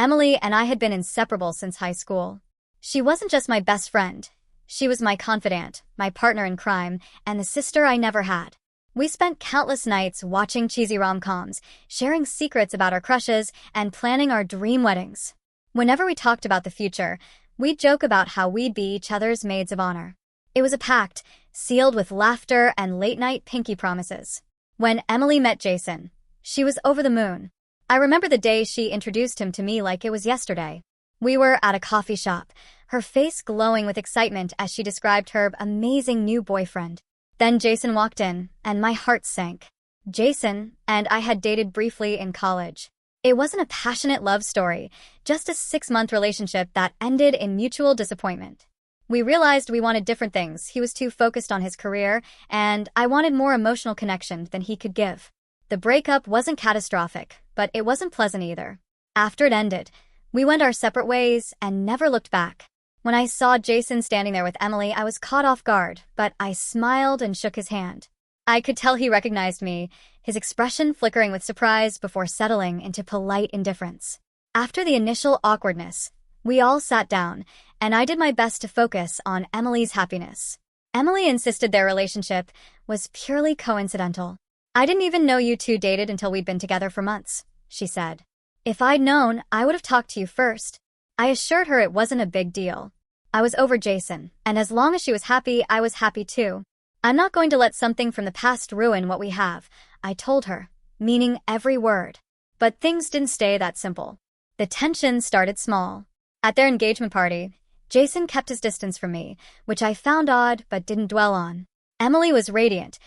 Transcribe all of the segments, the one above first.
Emily and I had been inseparable since high school. She wasn't just my best friend. She was my confidant, my partner in crime, and the sister I never had. We spent countless nights watching cheesy rom-coms, sharing secrets about our crushes, and planning our dream weddings. Whenever we talked about the future, we'd joke about how we'd be each other's maids of honor. It was a pact, sealed with laughter and late-night pinky promises. When Emily met Jason, she was over the moon. I remember the day she introduced him to me like it was yesterday. We were at a coffee shop, her face glowing with excitement as she described her amazing new boyfriend. Then Jason walked in, and my heart sank. Jason and I had dated briefly in college. It wasn't a passionate love story, just a 6-month relationship that ended in mutual disappointment. We realized we wanted different things. He was too focused on his career, and I wanted more emotional connection than he could give. The breakup wasn't catastrophic, but it wasn't pleasant either. After it ended, we went our separate ways and never looked back. When I saw Jason standing there with Emily, I was caught off guard, but I smiled and shook his hand. I could tell he recognized me, his expression flickering with surprise before settling into polite indifference. After the initial awkwardness, we all sat down, and I did my best to focus on Emily's happiness. Emily insisted their relationship was purely coincidental. "I didn't even know you two dated until we'd been together for months," she said. "If I'd known, I would have talked to you first." I assured her it wasn't a big deal. I was over Jason, and as long as she was happy, I was happy too. "I'm not going to let something from the past ruin what we have," I told her, meaning every word. But things didn't stay that simple. The tension started small. At their engagement party, Jason kept his distance from me, which I found odd but didn't dwell on. Emily was radiant,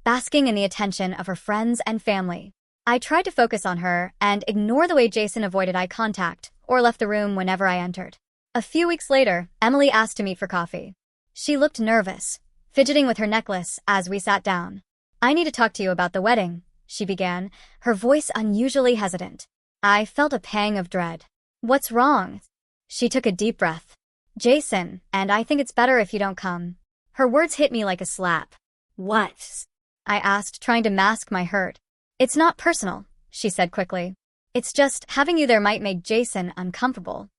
basking in the attention of her friends and family. I tried to focus on her and ignore the way Jason avoided eye contact or left the room whenever I entered. A few weeks later, Emily asked to meet for coffee. She looked nervous, fidgeting with her necklace as we sat down. "I need to talk to you about the wedding," she began, her voice unusually hesitant. I felt a pang of dread. "What's wrong?" She took a deep breath. "Jason, and I think it's better if you don't come." Her words hit me like a slap. "What?" I asked, trying to mask my hurt. "It's not personal," she said quickly. "It's just having you there might make Jason uncomfortable.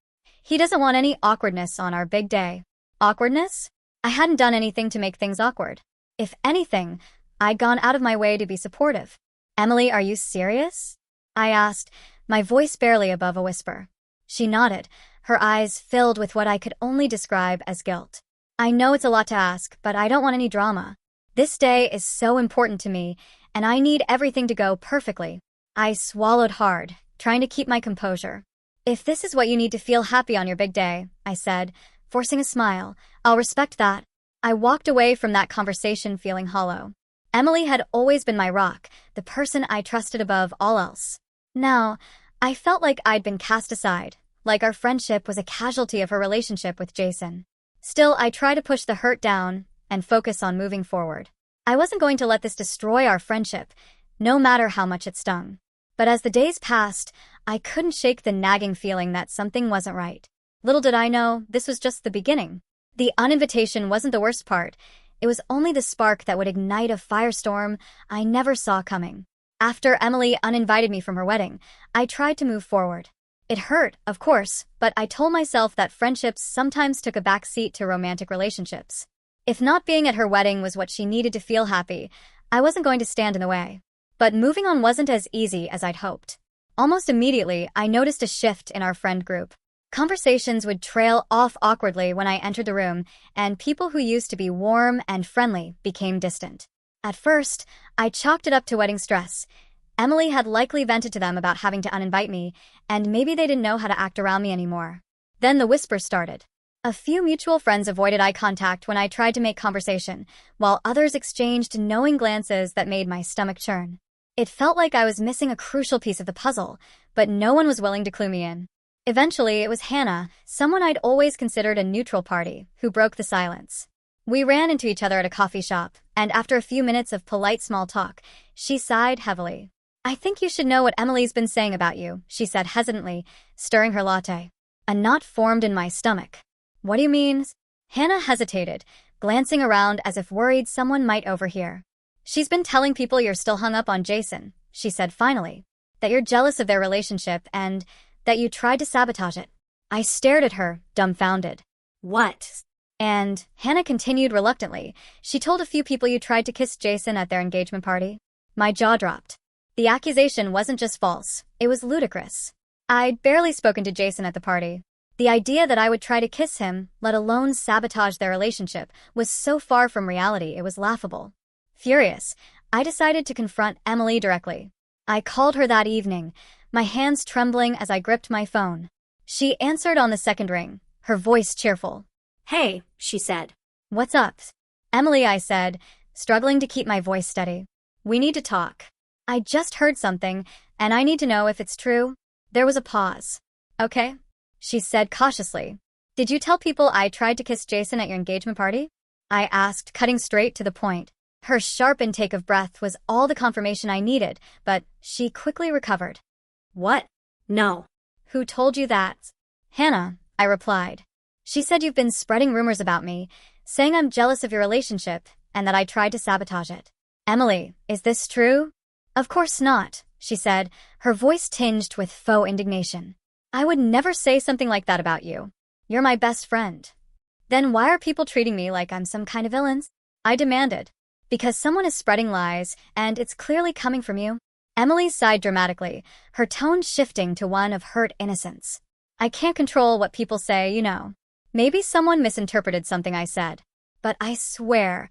He doesn't want any awkwardness on our big day." Awkwardness? I hadn't done anything to make things awkward. If anything, I'd gone out of my way to be supportive. "Emily, are you serious?" I asked, my voice barely above a whisper. She nodded, her eyes filled with what I could only describe as guilt. "I know it's a lot to ask, but I don't want any drama. This day is so important to me, and I need everything to go perfectly." I swallowed hard, trying to keep my composure. "If this is what you need to feel happy on your big day," I said, forcing a smile, "I'll respect that." I walked away from that conversation feeling hollow. Emily had always been my rock, the person I trusted above all else. Now, I felt like I'd been cast aside, like our friendship was a casualty of her relationship with Jason. Still, I tried to push the hurt down and focus on moving forward. I wasn't going to let this destroy our friendship, no matter how much it stung. But as the days passed, I couldn't shake the nagging feeling that something wasn't right. Little did I know, this was just the beginning. The uninvitation wasn't the worst part. It was only the spark that would ignite a firestorm I never saw coming. After Emily uninvited me from her wedding, I tried to move forward. It hurt, of course, but I told myself that friendships sometimes took a back seat to romantic relationships. If not being at her wedding was what she needed to feel happy, I wasn't going to stand in the way. But moving on wasn't as easy as I'd hoped. Almost immediately, I noticed a shift in our friend group. Conversations would trail off awkwardly when I entered the room, and people who used to be warm and friendly became distant. At first, I chalked it up to wedding stress. Emily had likely vented to them about having to uninvite me, and maybe they didn't know how to act around me anymore. Then the whispers started. A few mutual friends avoided eye contact when I tried to make conversation, while others exchanged knowing glances that made my stomach churn. It felt like I was missing a crucial piece of the puzzle, but no one was willing to clue me in. Eventually, it was Hannah, someone I'd always considered a neutral party, who broke the silence. We ran into each other at a coffee shop, and after a few minutes of polite small talk, she sighed heavily. "I think you should know what Emily's been saying about you," she said hesitantly, stirring her latte. A knot formed in my stomach. "What do you mean?" Hannah hesitated, glancing around as if worried someone might overhear. "She's been telling people you're still hung up on Jason," she said finally. "That you're jealous of their relationship and that you tried to sabotage it. I stared at her, dumbfounded. What? And Hannah continued reluctantly. She told a few people you tried to kiss Jason at their engagement party. My jaw dropped. The accusation wasn't just false, it was ludicrous. I'd barely spoken to Jason at the party. The idea that I would try to kiss him, let alone sabotage their relationship, was so far from reality it was laughable. Furious, I decided to confront Emily directly. I called her that evening, my hands trembling as I gripped my phone. She answered on the second ring, her voice cheerful. Hey, she said. What's up? Emily, I said, struggling to keep my voice steady. We need to talk. I just heard something, and I need to know if it's true. There was a pause. Okay, she said cautiously. Did you tell people I tried to kiss Jason at your engagement party? I asked, cutting straight to the point. Her sharp intake of breath was all the confirmation I needed, but she quickly recovered. What? No. Who told you that? Hannah, I replied. She said you've been spreading rumors about me, saying I'm jealous of your relationship and that I tried to sabotage it. Emily, is this true? Of course not, she said, her voice tinged with faux indignation. I would never say something like that about you. You're my best friend. Then why are people treating me like I'm some kind of villain? I demanded. Because someone is spreading lies, and it's clearly coming from you. Emily sighed dramatically, her tone shifting to one of hurt innocence. I can't control what people say, you know. Maybe someone misinterpreted something I said. But I swear,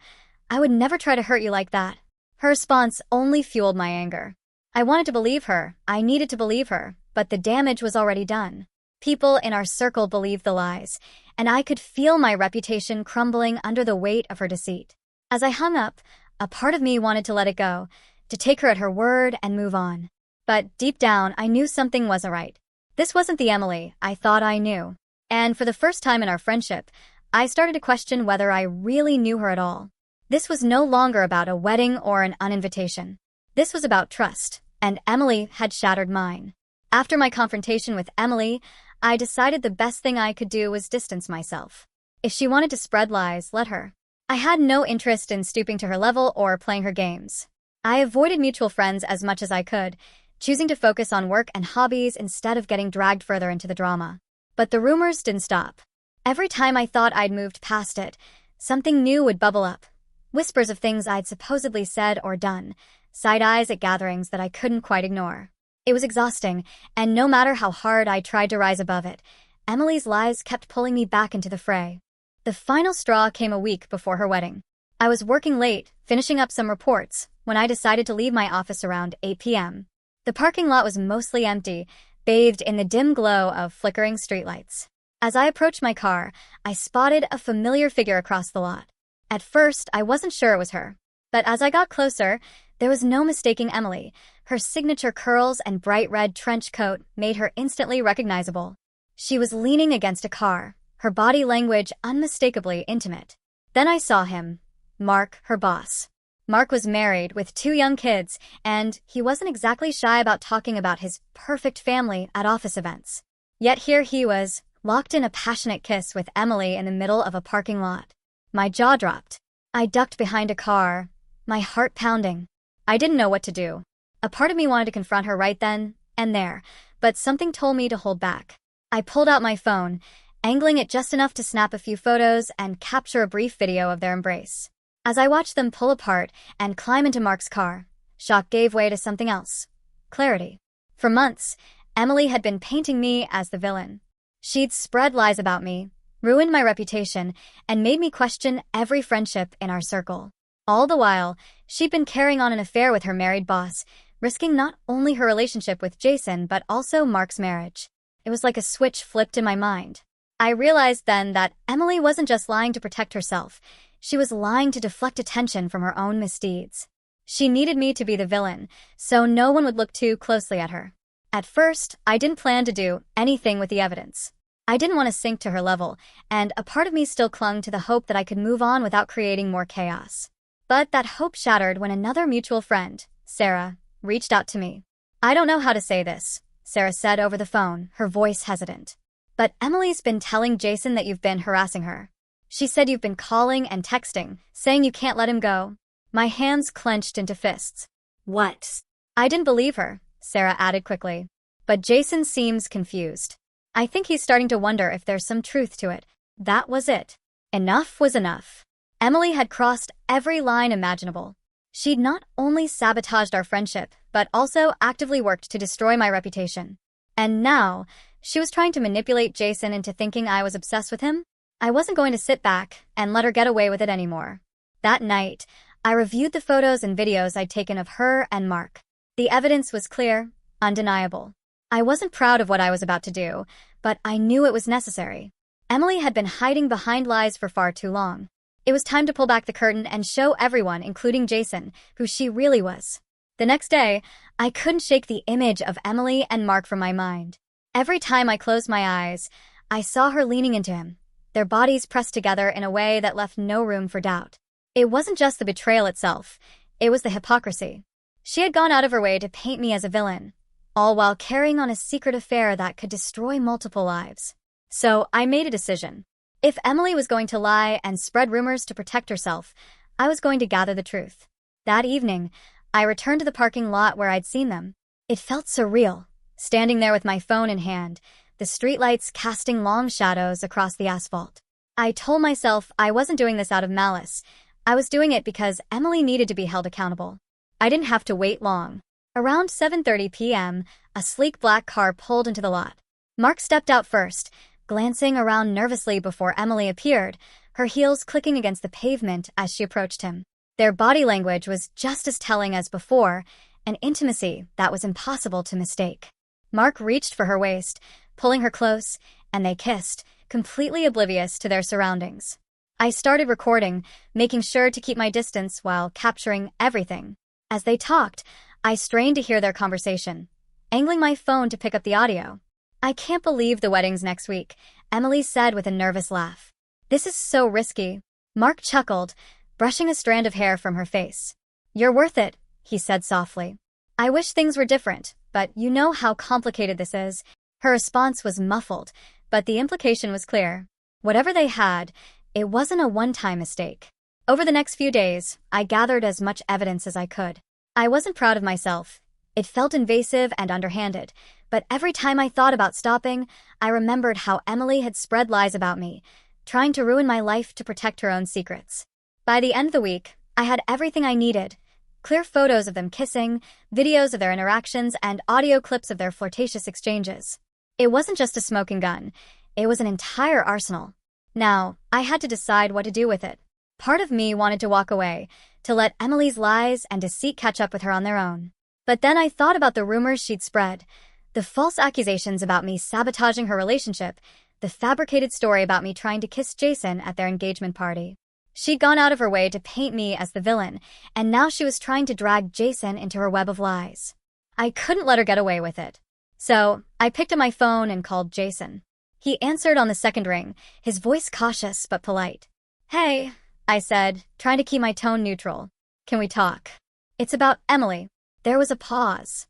I would never try to hurt you like that. Her response only fueled my anger. I wanted to believe her, I needed to believe her, but the damage was already done. People in our circle believed the lies, and I could feel my reputation crumbling under the weight of her deceit. As I hung up, a part of me wanted to let it go, to take her at her word and move on. But deep down, I knew something wasn't right. This wasn't the Emily I thought I knew. And for the first time in our friendship, I started to question whether I really knew her at all. This was no longer about a wedding or an uninvitation. This was about trust, and Emily had shattered mine. After my confrontation with Emily, I decided the best thing I could do was distance myself. If she wanted to spread lies, let her. I had no interest in stooping to her level or playing her games. I avoided mutual friends as much as I could, choosing to focus on work and hobbies instead of getting dragged further into the drama. But the rumors didn't stop. Every time I thought I'd moved past it, something new would bubble up. Whispers of things I'd supposedly said or done, side eyes at gatherings that I couldn't quite ignore. It was exhausting, and no matter how hard I tried to rise above it, Emily's lies kept pulling me back into the fray. The final straw came a week before her wedding. I was working late, finishing up some reports, when I decided to leave my office around 8 p.m. The parking lot was mostly empty, bathed in the dim glow of flickering streetlights. As I approached my car, I spotted a familiar figure across the lot. At first, I wasn't sure it was her. But as I got closer, there was no mistaking Emily. Her signature curls and bright red trench coat made her instantly recognizable. She was leaning against a car, her body language unmistakably intimate. Then I saw him, Mark, her boss. Mark was married with 2 young kids, and he wasn't exactly shy about talking about his perfect family at office events. Yet here he was, locked in a passionate kiss with Emily in the middle of a parking lot. My jaw dropped. I ducked behind a car, my heart pounding. I didn't know what to do. A part of me wanted to confront her right then and there, but something told me to hold back. I pulled out my phone, angling it just enough to snap a few photos and capture a brief video of their embrace. As I watched them pull apart and climb into Mark's car, shock gave way to something else. Clarity. For months, Emily had been painting me as the villain. She'd spread lies about me, ruined my reputation, and made me question every friendship in our circle. All the while, she'd been carrying on an affair with her married boss, risking not only her relationship with Jason but also Mark's marriage. It was like a switch flipped in my mind. I realized then that Emily wasn't just lying to protect herself. She was lying to deflect attention from her own misdeeds. She needed me to be the villain, so no one would look too closely at her. At first, I didn't plan to do anything with the evidence. I didn't want to sink to her level, and a part of me still clung to the hope that I could move on without creating more chaos. But that hope shattered when another mutual friend, Sarah, reached out to me. I don't know how to say this, Sarah said over the phone, her voice hesitant. But Emily's been telling Jason that you've been harassing her. She said you've been calling and texting, saying you can't let him go. My hands clenched into fists. What? I didn't believe her, Sarah added quickly. But Jason seems confused. I think he's starting to wonder if there's some truth to it. That was it. Enough was enough. Emily had crossed every line imaginable. She'd not only sabotaged our friendship, but also actively worked to destroy my reputation. And now, she was trying to manipulate Jason into thinking I was obsessed with him. I wasn't going to sit back and let her get away with it anymore. That night, I reviewed the photos and videos I'd taken of her and Mark. The evidence was clear, undeniable. I wasn't proud of what I was about to do, but I knew it was necessary. Emily had been hiding behind lies for far too long. It was time to pull back the curtain and show everyone, including Jason, who she really was. The next day, I couldn't shake the image of Emily and Mark from my mind. Every time I closed my eyes, I saw her leaning into him, their bodies pressed together in a way that left no room for doubt. It wasn't just the betrayal itself, it was the hypocrisy. She had gone out of her way to paint me as a villain, all while carrying on a secret affair that could destroy multiple lives. So I made a decision. If Emily was going to lie and spread rumors to protect herself, I was going to gather the truth. That evening, I returned to the parking lot where I'd seen them. It felt surreal, standing there with my phone in hand, the streetlights casting long shadows across the asphalt. I told myself I wasn't doing this out of malice. I was doing it because Emily needed to be held accountable. I didn't have to wait long. Around 7:30 p.m., a sleek black car pulled into the lot. Mark stepped out first, glancing around nervously before Emily appeared, her heels clicking against the pavement as she approached him. Their body language was just as telling as before, an intimacy that was impossible to mistake. Mark reached for her waist, pulling her close, and they kissed, completely oblivious to their surroundings. I started recording, making sure to keep my distance while capturing everything. As they talked, I strained to hear their conversation, angling my phone to pick up the audio. "I can't believe the wedding's next week," Emily said with a nervous laugh. "This is so risky." Mark chuckled, brushing a strand of hair from her face. "You're worth it," he said softly. "I wish things were different, but you know how complicated this is." Her response was muffled, but the implication was clear. Whatever they had, it wasn't a one-time mistake. Over the next few days, I gathered as much evidence as I could. I wasn't proud of myself. It felt invasive and underhanded, but every time I thought about stopping, I remembered how Emily had spread lies about me, trying to ruin my life to protect her own secrets. By the end of the week, I had everything I needed: clear photos of them kissing, videos of their interactions, and audio clips of their flirtatious exchanges. It wasn't just a smoking gun, it was an entire arsenal. Now, I had to decide what to do with it. Part of me wanted to walk away, to let Emily's lies and deceit catch up with her on their own. But then I thought about the rumors she'd spread, the false accusations about me sabotaging her relationship, the fabricated story about me trying to kiss Jason at their engagement party. She'd gone out of her way to paint me as the villain, and now she was trying to drag Jason into her web of lies. I couldn't let her get away with it. So, I picked up my phone and called Jason. He answered on the second ring, his voice cautious but polite. "Hey," I said, trying to keep my tone neutral. "Can we talk?" "It's about Emily." There was a pause.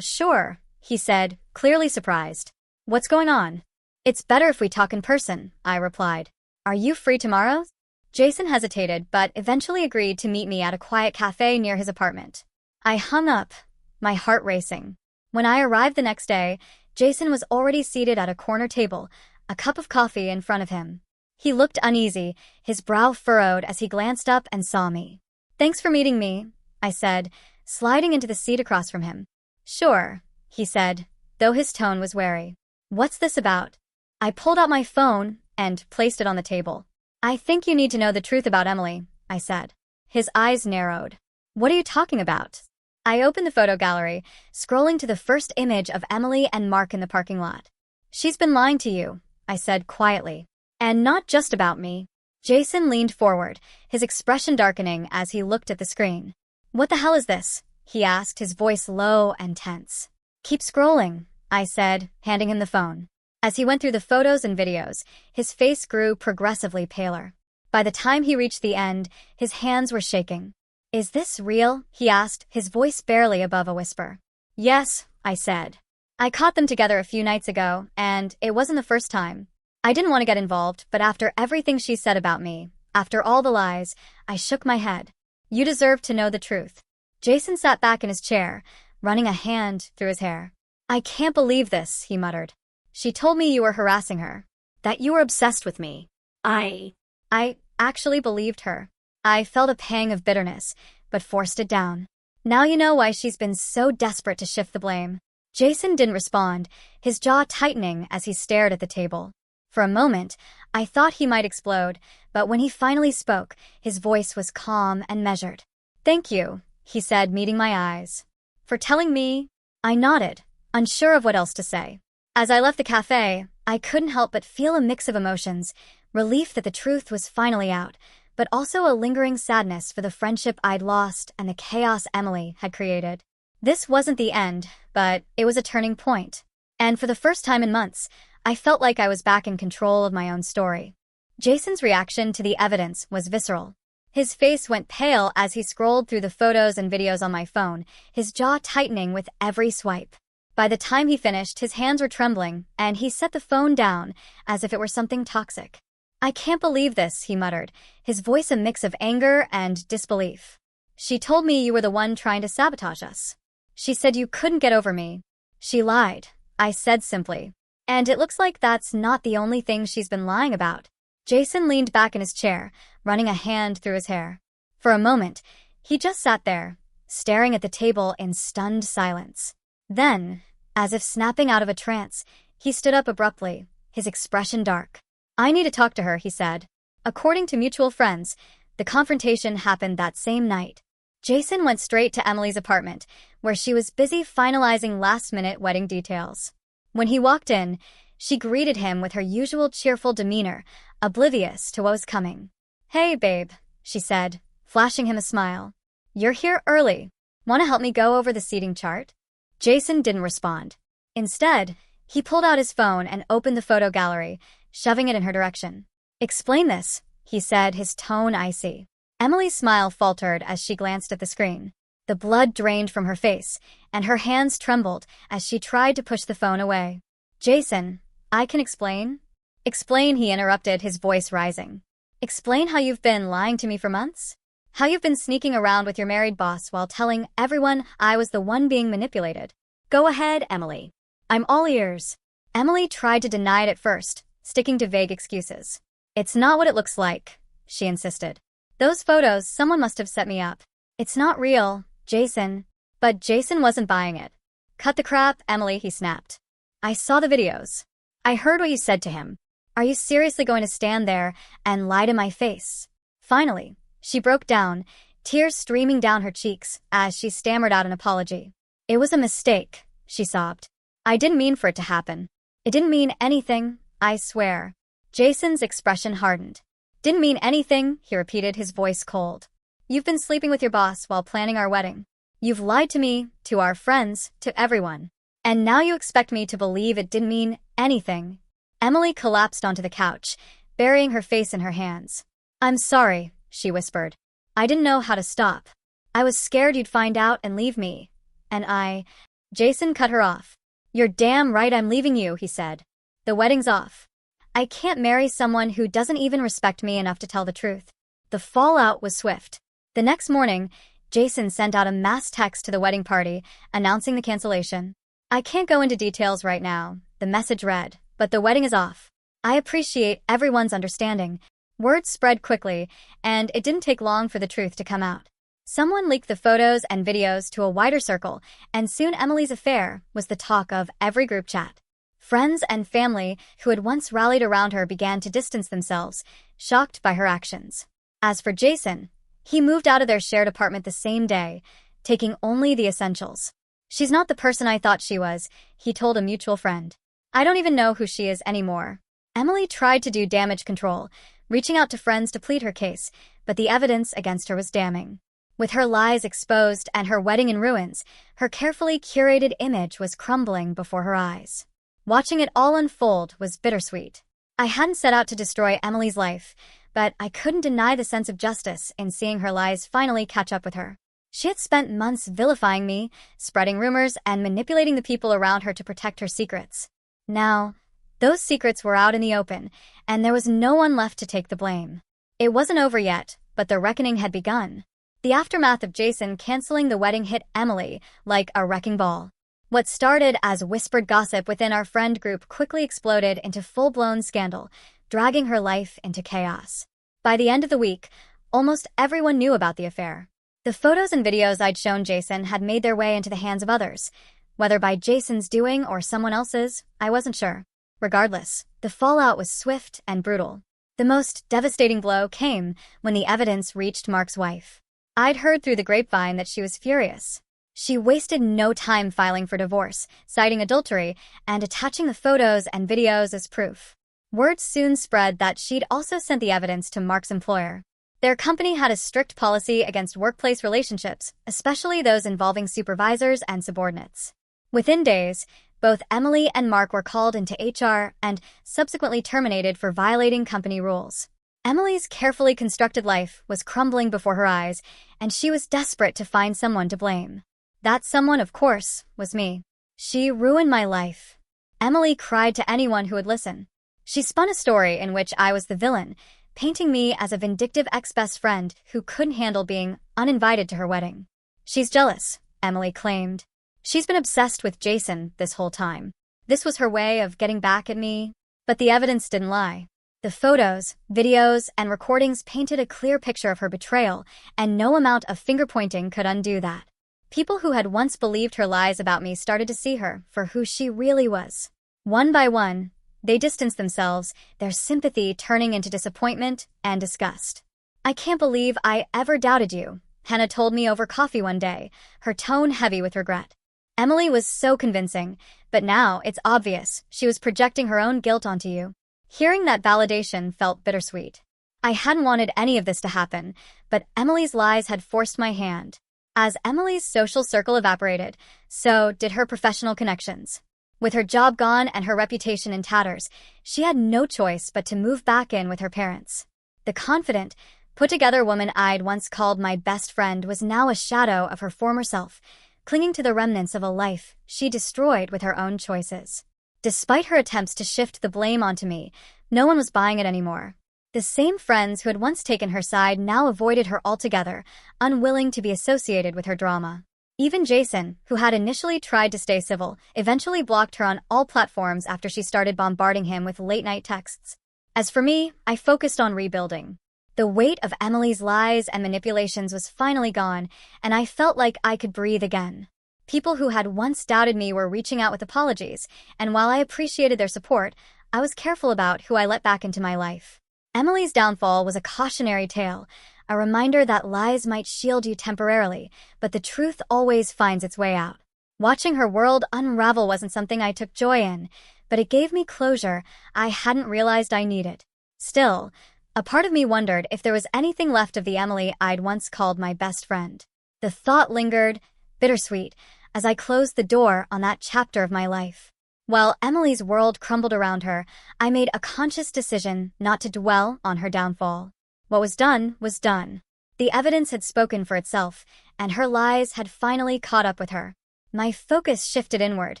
Sure," he said, clearly surprised. "What's going on?" "It's better if we talk in person," I replied. "Are you free tomorrow?" Jason hesitated, but eventually agreed to meet me at a quiet cafe near his apartment. I hung up, my heart racing. When I arrived the next day, Jason was already seated at a corner table, a cup of coffee in front of him. He looked uneasy, his brow furrowed as he glanced up and saw me. "Thanks for meeting me," I said, sliding into the seat across from him. "Sure," he said, though his tone was wary. "What's this about?" I pulled out my phone and placed it on the table. "I think you need to know the truth about Emily," I said. His eyes narrowed. "What are you talking about?" I opened the photo gallery, scrolling to the first image of Emily and Mark in the parking lot. "She's been lying to you," I said quietly. "And not just about me." Jason leaned forward, his expression darkening as he looked at the screen. "What the hell is this?" he asked, his voice low and tense. "Keep scrolling," I said, handing him the phone. As he went through the photos and videos, his face grew progressively paler. By the time he reached the end, his hands were shaking. "Is this real?" he asked, his voice barely above a whisper. "Yes," I said. "I caught them together a few nights ago, and it wasn't the first time. I didn't want to get involved, but after everything she said about me, after all the lies, I shook my head. You deserve to know the truth." Jason sat back in his chair, running a hand through his hair. I can't believe this, he muttered. She told me you were harassing her. That you were obsessed with me. I actually believed her. I felt a pang of bitterness, but forced it down. Now you know why she's been so desperate to shift the blame. Jason didn't respond, his jaw tightening as he stared at the table. For a moment, I thought he might explode, but when he finally spoke, his voice was calm and measured. Thank you, he said, meeting my eyes. For telling me. I nodded, unsure of what else to say. As I left the cafe, I couldn't help but feel a mix of emotions, relief that the truth was finally out, but also a lingering sadness for the friendship I'd lost and the chaos Emily had created. This wasn't the end, but it was a turning point. And for the first time in months, I felt like I was back in control of my own story. Jason's reaction to the evidence was visceral. His face went pale as he scrolled through the photos and videos on my phone, his jaw tightening with every swipe. By the time he finished, his hands were trembling, and he set the phone down as if it were something toxic. I can't believe this, he muttered, his voice a mix of anger and disbelief. She told me you were the one trying to sabotage us. She said you couldn't get over me. She lied, I said simply. And it looks like that's not the only thing she's been lying about. Jason leaned back in his chair, running a hand through his hair. For a moment, he just sat there, staring at the table in stunned silence. Then, as if snapping out of a trance, he stood up abruptly, his expression dark. I need to talk to her, he said. According to mutual friends, the confrontation happened that same night. Jason went straight to Emily's apartment, where she was busy finalizing last-minute wedding details. When he walked in, she greeted him with her usual cheerful demeanor, oblivious to what was coming. Hey, babe, she said, flashing him a smile. You're here early. Want to help me go over the seating chart? Jason didn't respond. Instead, he pulled out his phone and opened the photo gallery, shoving it in her direction. Explain this, he said, his tone icy. Emily's smile faltered as she glanced at the screen. The blood drained from her face, and her hands trembled as she tried to push the phone away. Jason, I can explain? Explain, he interrupted, his voice rising. Explain how you've been lying to me for months? How you've been sneaking around with your married boss while telling everyone I was the one being manipulated. Go ahead, Emily. I'm all ears. Emily tried to deny it at first, sticking to vague excuses. It's not what it looks like, she insisted. Those photos, someone must have set me up. It's not real, Jason. But Jason wasn't buying it. Cut the crap, Emily, he snapped. I saw the videos. I heard what you said to him. Are you seriously going to stand there and lie to my face? Finally, she broke down, tears streaming down her cheeks as she stammered out an apology. It was a mistake, she sobbed. I didn't mean for it to happen. It didn't mean anything, I swear. Jason's expression hardened. Didn't mean anything, he repeated, his voice cold. You've been sleeping with your boss while planning our wedding. You've lied to me, to our friends, to everyone. And now you expect me to believe it didn't mean anything. Emily collapsed onto the couch, burying her face in her hands. I'm sorry, she whispered. I didn't know how to stop. I was scared you'd find out and leave me. And Jason cut her off. You're damn right I'm leaving you, he said. The wedding's off. I can't marry someone who doesn't even respect me enough to tell the truth. The fallout was swift. The next morning, Jason sent out a mass text to the wedding party, announcing the cancellation. I can't go into details right now, the message read, but the wedding is off. I appreciate everyone's understanding. Word spread quickly, and it didn't take long for the truth to come out. Someone leaked the photos and videos to a wider circle, and soon Emily's affair was the talk of every group chat. Friends and family who had once rallied around her began to distance themselves, shocked by her actions. As for Jason, he moved out of their shared apartment the same day, taking only the essentials. She's not the person I thought she was, he told a mutual friend. I don't even know who she is anymore. Emily tried to do damage control, reaching out to friends to plead her case, but the evidence against her was damning. With her lies exposed and her wedding in ruins, her carefully curated image was crumbling before her eyes. Watching it all unfold was bittersweet. I hadn't set out to destroy Emily's life, but I couldn't deny the sense of justice in seeing her lies finally catch up with her. She had spent months vilifying me, spreading rumors, and manipulating the people around her to protect her secrets. Now, those secrets were out in the open, and there was no one left to take the blame. It wasn't over yet, but the reckoning had begun. The aftermath of Jason canceling the wedding hit Emily like a wrecking ball. What started as whispered gossip within our friend group quickly exploded into full-blown scandal, dragging her life into chaos. By the end of the week, almost everyone knew about the affair. The photos and videos I'd shown Jason had made their way into the hands of others. Whether by Jason's doing or someone else's, I wasn't sure. Regardless, the fallout was swift and brutal. The most devastating blow came when the evidence reached Mark's wife. I'd heard through the grapevine that she was furious. She wasted no time filing for divorce, citing adultery, and attaching the photos and videos as proof. Word soon spread that she'd also sent the evidence to Mark's employer. Their company had a strict policy against workplace relationships, especially those involving supervisors and subordinates. Within days, both Emily and Mark were called into HR and subsequently terminated for violating company rules. Emily's carefully constructed life was crumbling before her eyes, and she was desperate to find someone to blame. That someone, of course, was me. She ruined my life. Emily cried to anyone who would listen. She spun a story in which I was the villain, painting me as a vindictive ex-best friend who couldn't handle being uninvited to her wedding. She's jealous, Emily claimed. She's been obsessed with Jason this whole time. This was her way of getting back at me. But the evidence didn't lie. The photos, videos, and recordings painted a clear picture of her betrayal, and no amount of finger-pointing could undo that. People who had once believed her lies about me started to see her for who she really was. One by one, they distanced themselves, their sympathy turning into disappointment and disgust. "I can't believe I ever doubted you," Hannah told me over coffee one day, her tone heavy with regret. Emily was so convincing, but now it's obvious she was projecting her own guilt onto you. Hearing that validation felt bittersweet. I hadn't wanted any of this to happen, but Emily's lies had forced my hand. As Emily's social circle evaporated, so did her professional connections. With her job gone and her reputation in tatters, she had no choice but to move back in with her parents. The confident, put-together woman I'd once called my best friend was now a shadow of her former self, clinging to the remnants of a life she destroyed with her own choices. Despite her attempts to shift the blame onto me, no one was buying it anymore. The same friends who had once taken her side now avoided her altogether, unwilling to be associated with her drama. Even Jason, who had initially tried to stay civil, eventually blocked her on all platforms after she started bombarding him with late-night texts. As for me, I focused on rebuilding. The weight of Emily's lies and manipulations was finally gone, and I felt like I could breathe again. People who had once doubted me were reaching out with apologies, and while I appreciated their support, I was careful about who I let back into my life. Emily's downfall was a cautionary tale, a reminder that lies might shield you temporarily, but the truth always finds its way out. Watching her world unravel wasn't something I took joy in, but it gave me closure I hadn't realized I needed. Still, a part of me wondered if there was anything left of the Emily I'd once called my best friend. The thought lingered, bittersweet, as I closed the door on that chapter of my life. While Emily's world crumbled around her, I made a conscious decision not to dwell on her downfall. What was done was done. The evidence had spoken for itself, and her lies had finally caught up with her. My focus shifted inward,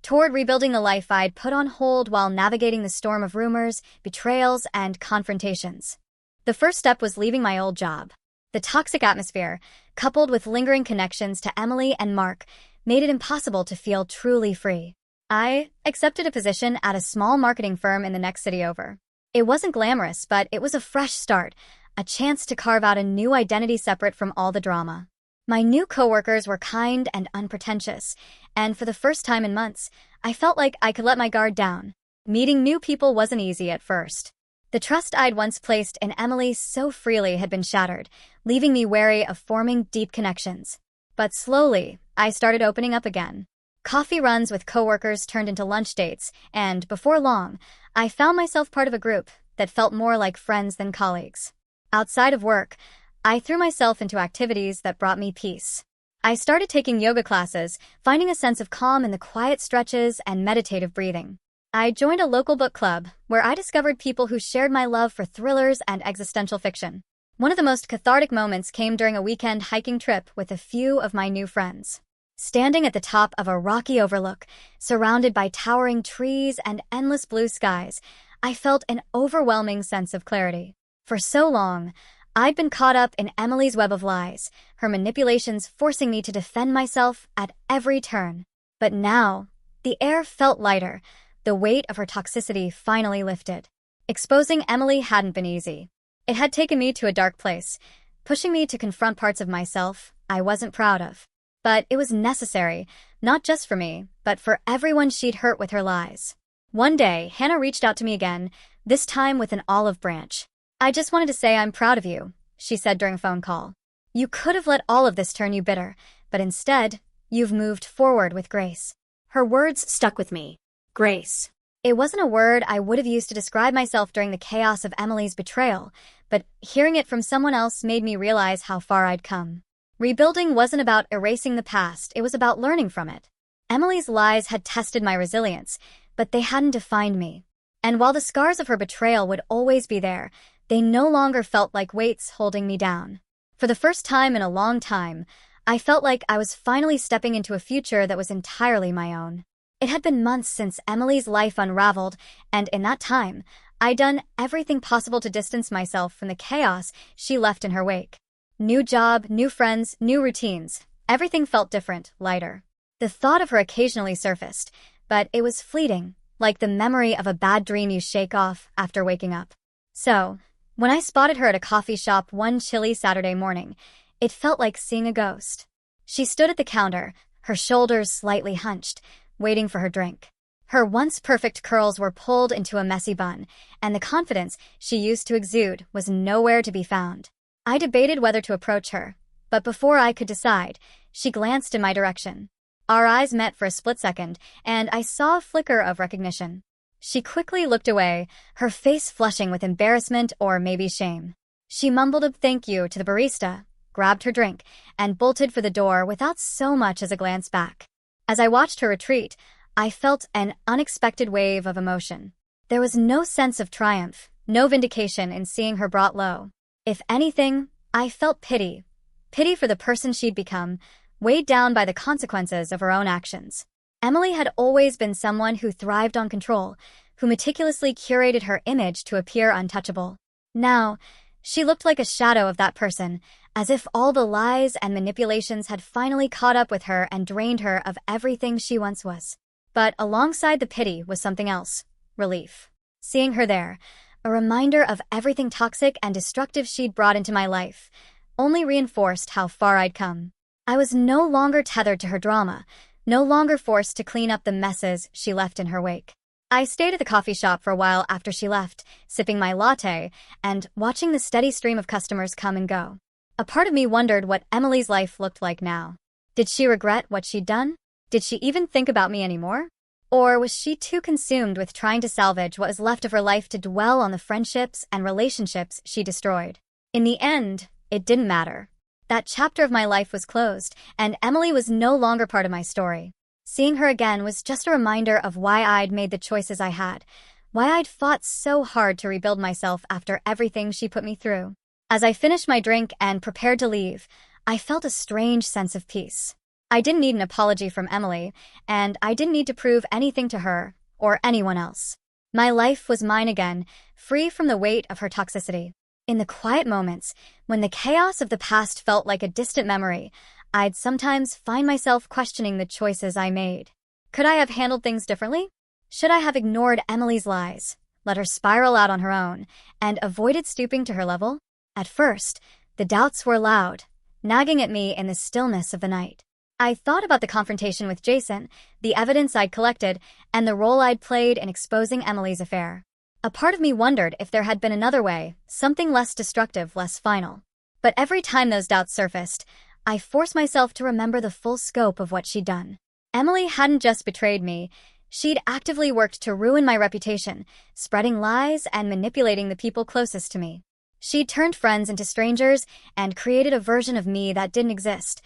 toward rebuilding the life I'd put on hold while navigating the storm of rumors, betrayals, and confrontations. The first step was leaving my old job. The toxic atmosphere, coupled with lingering connections to Emily and Mark, made it impossible to feel truly free. I accepted a position at a small marketing firm in the next city over. It wasn't glamorous, but it was a fresh start, a chance to carve out a new identity separate from all the drama. My new coworkers were kind and unpretentious, and for the first time in months, I felt like I could let my guard down. Meeting new people wasn't easy at first. The trust I'd once placed in Emily so freely had been shattered, leaving me wary of forming deep connections. But slowly, I started opening up again. Coffee runs with coworkers turned into lunch dates, and before long, I found myself part of a group that felt more like friends than colleagues. Outside of work, I threw myself into activities that brought me peace. I started taking yoga classes, finding a sense of calm in the quiet stretches and meditative breathing. I joined a local book club, where I discovered people who shared my love for thrillers and existential fiction. One of the most cathartic moments came during a weekend hiking trip with a few of my new friends. Standing at the top of a rocky overlook, surrounded by towering trees and endless blue skies, I felt an overwhelming sense of clarity. For so long, I'd been caught up in Emily's web of lies, her manipulations forcing me to defend myself at every turn. But now, the air felt lighter. The weight of her toxicity finally lifted. Exposing Emily hadn't been easy. It had taken me to a dark place, pushing me to confront parts of myself I wasn't proud of. But it was necessary, not just for me, but for everyone she'd hurt with her lies. One day, Hannah reached out to me again, this time with an olive branch. "I just wanted to say I'm proud of you," she said during a phone call. "You could have let all of this turn you bitter, but instead, you've moved forward with grace." Her words stuck with me. Grace. It wasn't a word I would have used to describe myself during the chaos of Emily's betrayal, but hearing it from someone else made me realize how far I'd come. Rebuilding wasn't about erasing the past, it was about learning from it. Emily's lies had tested my resilience, but they hadn't defined me. And while the scars of her betrayal would always be there, they no longer felt like weights holding me down. For the first time in a long time, I felt like I was finally stepping into a future that was entirely my own. It had been months since Emily's life unraveled, and in that time, I'd done everything possible to distance myself from the chaos she left in her wake. New job, new friends, new routines. Everything felt different, lighter. The thought of her occasionally surfaced, but it was fleeting, like the memory of a bad dream you shake off after waking up. So, when I spotted her at a coffee shop one chilly Saturday morning, it felt like seeing a ghost. She stood at the counter, her shoulders slightly hunched, waiting for her drink. Her once perfect curls were pulled into a messy bun, and the confidence she used to exude was nowhere to be found. I debated whether to approach her, but before I could decide, she glanced in my direction. Our eyes met for a split second, and I saw a flicker of recognition. She quickly looked away, her face flushing with embarrassment or maybe shame. She mumbled a thank you to the barista, grabbed her drink, and bolted for the door without so much as a glance back. As I watched her retreat, I felt an unexpected wave of emotion. There was no sense of triumph, no vindication in seeing her brought low. If anything, I felt pity. Pity for the person she'd become, weighed down by the consequences of her own actions. Emily had always been someone who thrived on control, who meticulously curated her image to appear untouchable. Now, she looked like a shadow of that person, as if all the lies and manipulations had finally caught up with her and drained her of everything she once was. But alongside the pity was something else: relief. Seeing her there, a reminder of everything toxic and destructive she'd brought into my life, only reinforced how far I'd come. I was no longer tethered to her drama, no longer forced to clean up the messes she left in her wake. I stayed at the coffee shop for a while after she left, sipping my latte and watching the steady stream of customers come and go. A part of me wondered what Emily's life looked like now. Did she regret what she'd done? Did she even think about me anymore? Or was she too consumed with trying to salvage what was left of her life to dwell on the friendships and relationships she destroyed? In the end, it didn't matter. That chapter of my life was closed, and Emily was no longer part of my story. Seeing her again was just a reminder of why I'd made the choices I had, why I'd fought so hard to rebuild myself after everything she put me through. As I finished my drink and prepared to leave, I felt a strange sense of peace. I didn't need an apology from Emily, and I didn't need to prove anything to her or anyone else. My life was mine again, free from the weight of her toxicity. In the quiet moments, when the chaos of the past felt like a distant memory, I'd sometimes find myself questioning the choices I made. Could I have handled things differently? Should I have ignored Emily's lies, let her spiral out on her own, and avoided stooping to her level? At first, the doubts were loud, nagging at me in the stillness of the night. I thought about the confrontation with Jason, the evidence I'd collected, and the role I'd played in exposing Emily's affair. A part of me wondered if there had been another way, something less destructive, less final. But every time those doubts surfaced, I forced myself to remember the full scope of what she'd done. Emily hadn't just betrayed me, she'd actively worked to ruin my reputation, spreading lies and manipulating the people closest to me. She'd turned friends into strangers and created a version of me that didn't exist.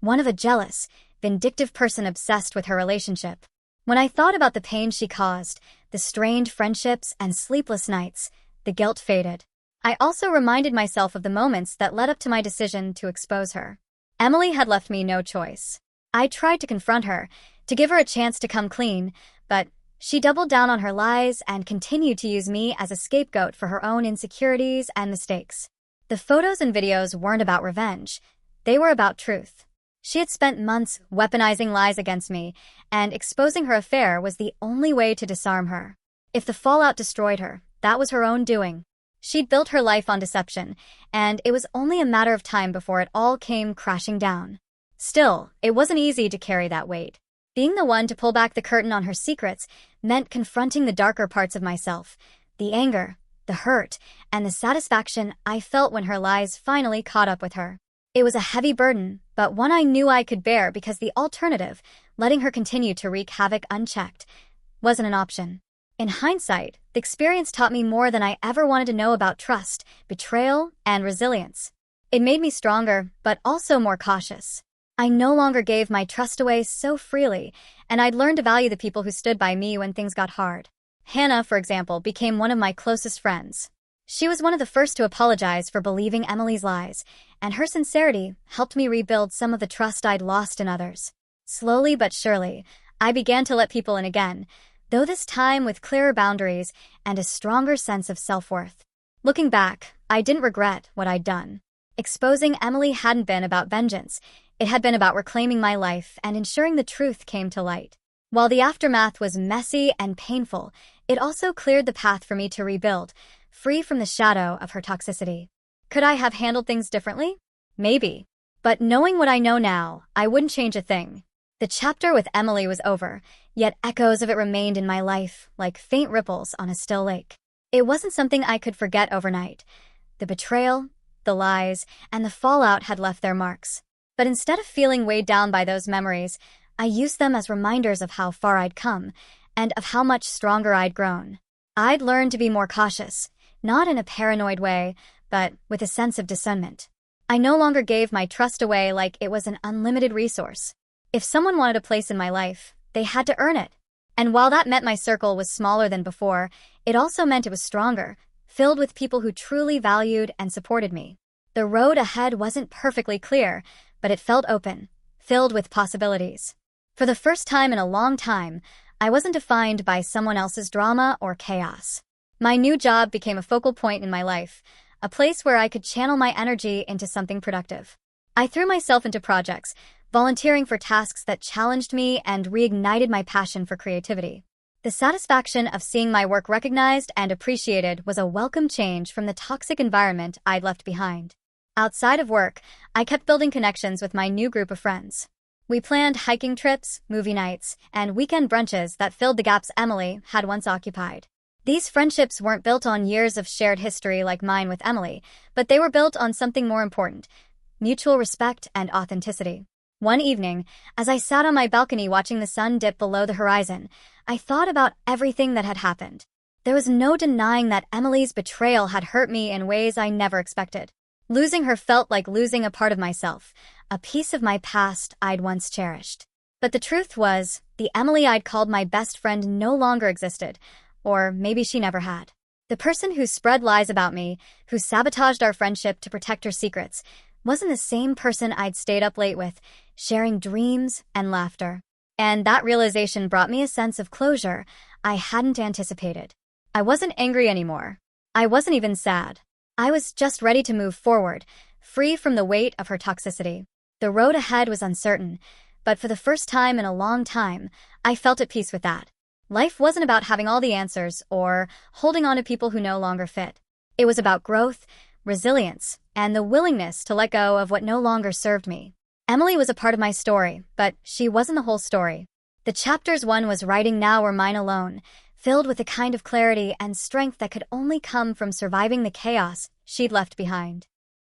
One of a jealous, vindictive person obsessed with her relationship. When I thought about the pain she caused, the strained friendships and sleepless nights, the guilt faded. I also reminded myself of the moments that led up to my decision to expose her. Emily had left me no choice. I tried to confront her, to give her a chance to come clean, but she doubled down on her lies and continued to use me as a scapegoat for her own insecurities and mistakes. The photos and videos weren't about revenge. They were about truth. She had spent months weaponizing lies against me, and exposing her affair was the only way to disarm her. If the fallout destroyed her, that was her own doing. She'd built her life on deception, and it was only a matter of time before it all came crashing down. Still, it wasn't easy to carry that weight. Being the one to pull back the curtain on her secrets meant confronting the darker parts of myself, the anger, the hurt, and the satisfaction I felt when her lies finally caught up with her. It was a heavy burden, but one I knew I could bear because the alternative, letting her continue to wreak havoc unchecked, wasn't an option. In hindsight, the experience taught me more than I ever wanted to know about trust, betrayal, and resilience. It made me stronger, but also more cautious. I no longer gave my trust away so freely, and I'd learned to value the people who stood by me when things got hard. Hannah, for example, became one of my closest friends. She was one of the first to apologize for believing Emily's lies, and her sincerity helped me rebuild some of the trust I'd lost in others. Slowly but surely, I began to let people in again, though this time with clearer boundaries and a stronger sense of self-worth. Looking back, I didn't regret what I'd done. Exposing Emily hadn't been about vengeance. It had been about reclaiming my life and ensuring the truth came to light. While the aftermath was messy and painful, it also cleared the path for me to rebuild, free from the shadow of her toxicity. Could I have handled things differently? Maybe. But knowing what I know now, I wouldn't change a thing. The chapter with Emily was over, yet echoes of it remained in my life, like faint ripples on a still lake. It wasn't something I could forget overnight. The betrayal, the lies, and the fallout had left their marks. But instead of feeling weighed down by those memories, I used them as reminders of how far I'd come, and of how much stronger I'd grown. I'd learned to be more cautious, not in a paranoid way, but with a sense of discernment. I no longer gave my trust away like it was an unlimited resource. If someone wanted a place in my life, they had to earn it. And while that meant my circle was smaller than before, it also meant it was stronger, filled with people who truly valued and supported me. The road ahead wasn't perfectly clear, but it felt open, filled with possibilities. For the first time in a long time, I wasn't defined by someone else's drama or chaos. My new job became a focal point in my life, a place where I could channel my energy into something productive. I threw myself into projects, volunteering for tasks that challenged me and reignited my passion for creativity. The satisfaction of seeing my work recognized and appreciated was a welcome change from the toxic environment I'd left behind. Outside of work, I kept building connections with my new group of friends. We planned hiking trips, movie nights, and weekend brunches that filled the gaps Emily had once occupied. These friendships weren't built on years of shared history like mine with Emily, but they were built on something more important: mutual respect and authenticity. One evening, as I sat on my balcony watching the sun dip below the horizon, I thought about everything that had happened. There was no denying that Emily's betrayal had hurt me in ways I never expected. Losing her felt like losing a part of myself, a piece of my past I'd once cherished. But the truth was, the Emily I'd called my best friend no longer existed, or maybe she never had. The person who spread lies about me, who sabotaged our friendship to protect her secrets, wasn't the same person I'd stayed up late with, sharing dreams and laughter. And that realization brought me a sense of closure I hadn't anticipated. I wasn't angry anymore. I wasn't even sad. I was just ready to move forward, free from the weight of her toxicity. The road ahead was uncertain, but for the first time in a long time, I felt at peace with that. Life wasn't about having all the answers or holding on to people who no longer fit. It was about growth, resilience, and the willingness to let go of what no longer served me. Emily was a part of my story, but she wasn't the whole story. The chapters one was writing now were mine alone, filled with a kind of clarity and strength that could only come from surviving the chaos she'd left behind.